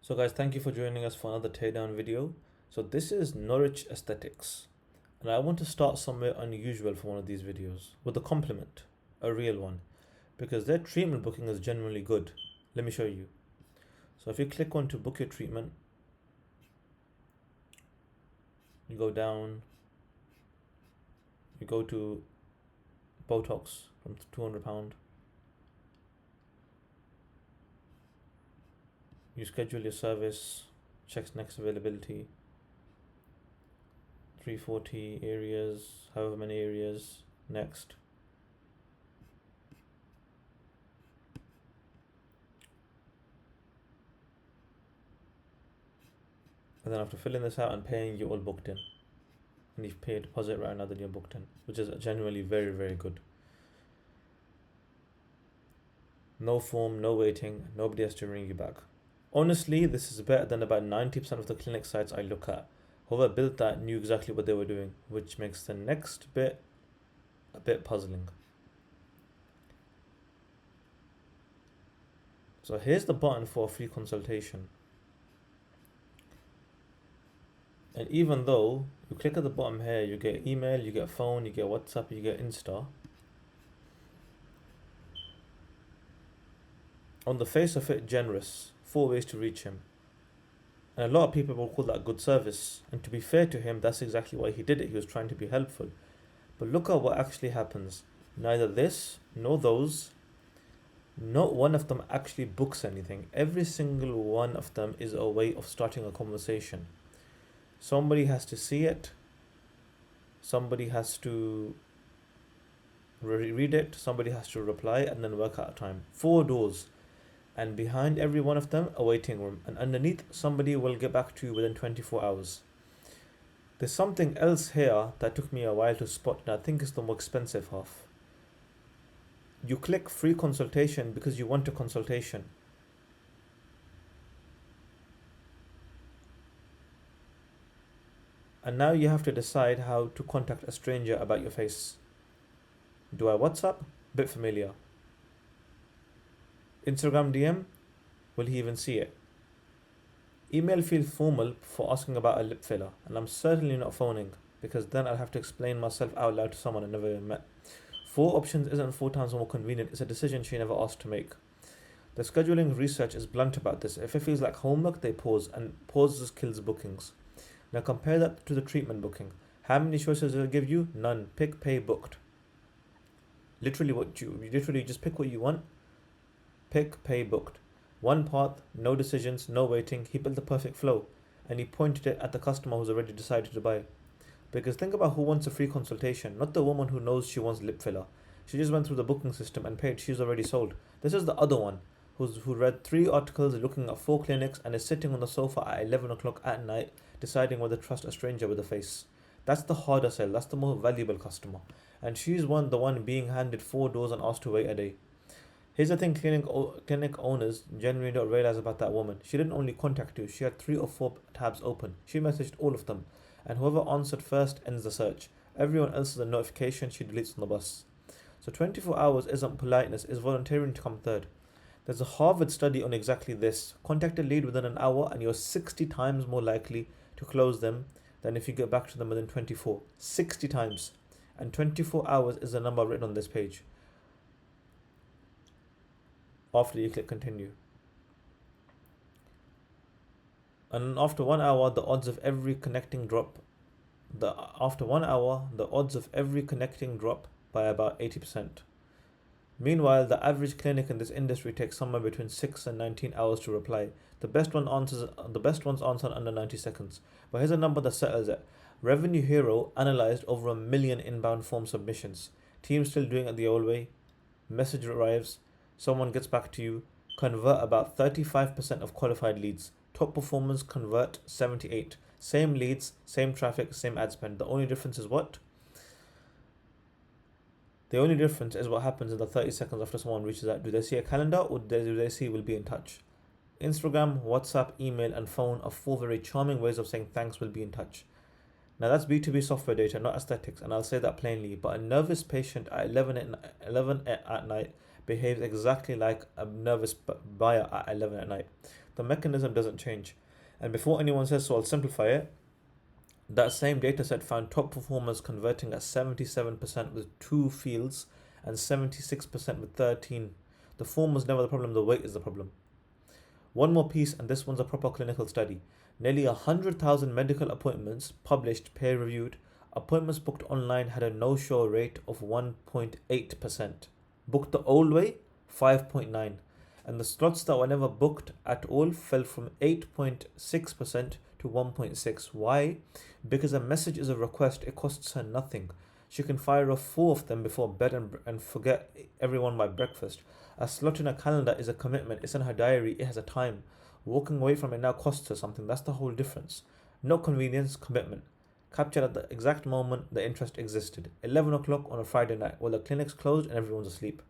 So guys, thank you for joining us for another teardown video. So this is Norwich Aesthetics, and I want to start somewhere unusual for one of these videos with a compliment, a real one, because their treatment booking is genuinely good. Let me show you. So if you click on to book your treatment, you go down, you go to Botox from £200, you schedule your service, checks next availability, 340 areas, however many areas, next. And then after filling this out and paying, you're all booked in. And you've paid a deposit right now, then you're booked in, which is genuinely very, very good. No form, no waiting, nobody has to ring you back. Honestly, this is better than about 90% of the clinic sites I look at. Whoever built that knew exactly what they were doing, which makes the next bit a bit puzzling. So here's the button for a free consultation. And even though you click at the bottom here, you get email, you get phone, you get WhatsApp, you get Insta. On the face of it, generous. 4 ways to reach him. And a lot of people will call that good service. And to be fair to him, that's exactly why he did it. He was trying to be helpful. But look at what actually happens. Neither this nor those, not one of them actually books anything. Every single one of them is a way of starting a conversation. Somebody has to see it. Somebody has to read it. Somebody has to reply and then work out a time. 4 doors. And behind every one of them, a waiting room. And underneath, somebody will get back to you within 24 hours. There's something else here that took me a while to spot, and I think it's the more expensive half. You click free consultation because you want a consultation. And now you have to decide how to contact a stranger about your face. Do I WhatsApp? Bit familiar. Instagram DM? Will he even see it? Email feels formal for asking about a lip filler, and I'm certainly not phoning, because then I'll have to explain myself out loud to someone I never even met. 4 options isn't 4 times more convenient, it's a decision she never asked to make. The scheduling research is blunt about this. If it feels like homework, they pause, and pauses kills bookings. Now compare that to the treatment booking. How many choices does it give you? None. Pick, pay, booked. Literally you just pick what you want. Pick, pay, booked. One path, no decisions, no waiting. He built the perfect flow, and he pointed it at the customer who's already decided to buy. Because think about who wants a free consultation, not the woman who knows she wants lip filler. She just went through the booking system and paid, she's already sold. This is the other one, who read 3 articles, looking at 4 clinics, and is sitting on the sofa at 11 o'clock at night, deciding whether to trust a stranger with a face. That's the harder sell, that's the more valuable customer. And she's the one being handed 4 doors and asked to wait a day. Here's the thing clinic owners genuinely don't realize about that woman. She didn't only contact you, she had 3 or 4 tabs open. She messaged all of them, and whoever answered first ends the search. Everyone else is a notification she deletes on the bus. So 24 hours isn't politeness, it's volunteering to come third. There's a Harvard study on exactly this. Contact a lead within an hour and you're 60 times more likely to close them than if you get back to them within 24. 60 times. And 24 hours is the number written on this page. After you click continue. And after 1 hour, the odds of every connecting drop by about 80%. Meanwhile, the average clinic in this industry takes somewhere between 6 and 19 hours to reply. The best ones answer in under 90 seconds. But here's a number that settles it. Revenue Hero analyzed over 1 million inbound form submissions. Team still doing it the old way. Message arrives, someone gets back to you. Convert about 35% of qualified leads. Top performers convert 78. Same leads, same traffic, same ad spend. The only difference is what? The only difference is what happens in the 30 seconds after someone reaches out. Do they see a calendar, or do they see will be in touch? Instagram, WhatsApp, email, and phone are 4 very charming ways of saying thanks, will be in touch. Now that's B2B software data, not aesthetics, and I'll say that plainly, but a nervous patient at 11 at night behaves exactly like a nervous buyer at 11 at night. The mechanism doesn't change. And before anyone says, so I'll simplify it, that same dataset found top performers converting at 77% with 2 fields and 76% with 13. The form was never the problem, the weight is the problem. One more piece, and this one's a proper clinical study. Nearly 100,000 medical appointments published, peer reviewed. Appointments booked online had a no show rate of 1.8%. Booked the old way, 5.9%. And the slots that were never booked at all fell from 8.6% to 1.6%. Why? Because a message is a request, it costs her nothing. She can fire off 4 of them before bed and forget everyone by breakfast. A slot in a calendar is a commitment, it's in her diary, it has a time. Walking away from it now costs her something, that's the whole difference. No convenience, commitment. Captured at the exact moment the interest existed. 11 o'clock on a Friday night, while the clinic's closed and everyone's asleep.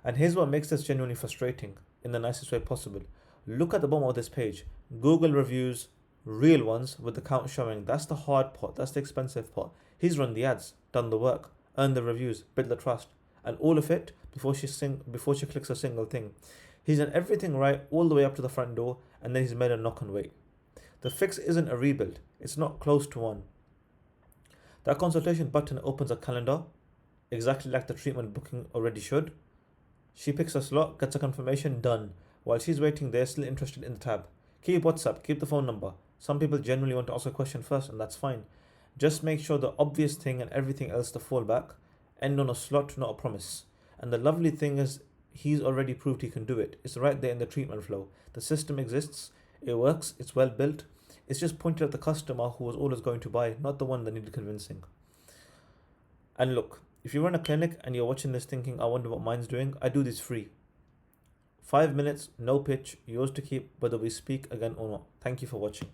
And here's what makes this genuinely frustrating, in the nicest way possible. Look at the bottom of this page. Google reviews, real ones with the count showing. That's the hard part, that's the expensive part. He's run the ads, done the work, earned the reviews, built the trust. And all of it before she clicks a single thing. He's done everything right all the way up to the front door, and then he's made a knock and wait. The fix isn't a rebuild, it's not close to one. That consultation button opens a calendar, exactly like the treatment booking already should. She picks a slot, gets a confirmation, done. While she's waiting there, still interested in the tab. Keep WhatsApp, keep the phone number. Some people genuinely want to ask a question first, and that's fine. Just make sure the obvious thing and everything else to fall back. End on a slot, not a promise. And the lovely thing is, he's already proved he can do it. It's right there in the treatment flow. The system exists, it works, it's well built. It's just pointed at the customer who was always going to buy, not the one that needed convincing. And look, if you run a clinic and you're watching this thinking, I wonder what mine's doing, I do this free. 5 minutes, no pitch, yours to keep, whether we speak again or not. Thank you for watching.